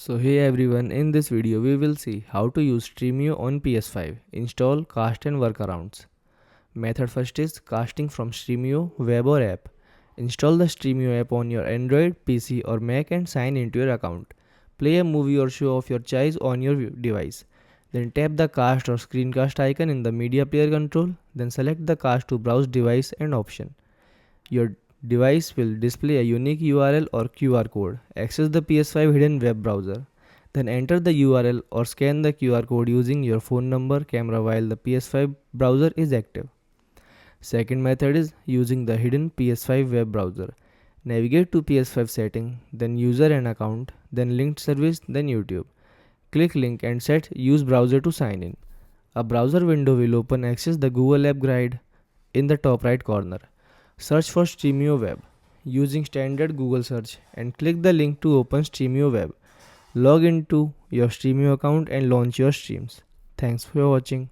So hey everyone, in this video we will see how to use Stremio on PS5. Install, cast and workarounds. Method first is casting from Stremio web or app. Install the Stremio app on your Android, PC or Mac and sign into your account. Play a movie or show of your choice on your device. Then tap the cast or screencast icon in the media player control. Then select the cast to browse device and option. Your device will display a unique URL or QR code. Access the PS5 hidden web browser. Then enter the URL or scan the QR code using your phone number camera while the PS5 browser is active. Second method is using the hidden PS5 web browser. Navigate to PS5 setting, then user and account, then linked service, then YouTube. Click link and set use browser to sign in. A browser window will open. Access the Google App Guide in the top right corner. Search for Stremio Web using standard Google search and click the link to open Stremio Web. Log into your Stremio account and launch your streams. Thanks for watching.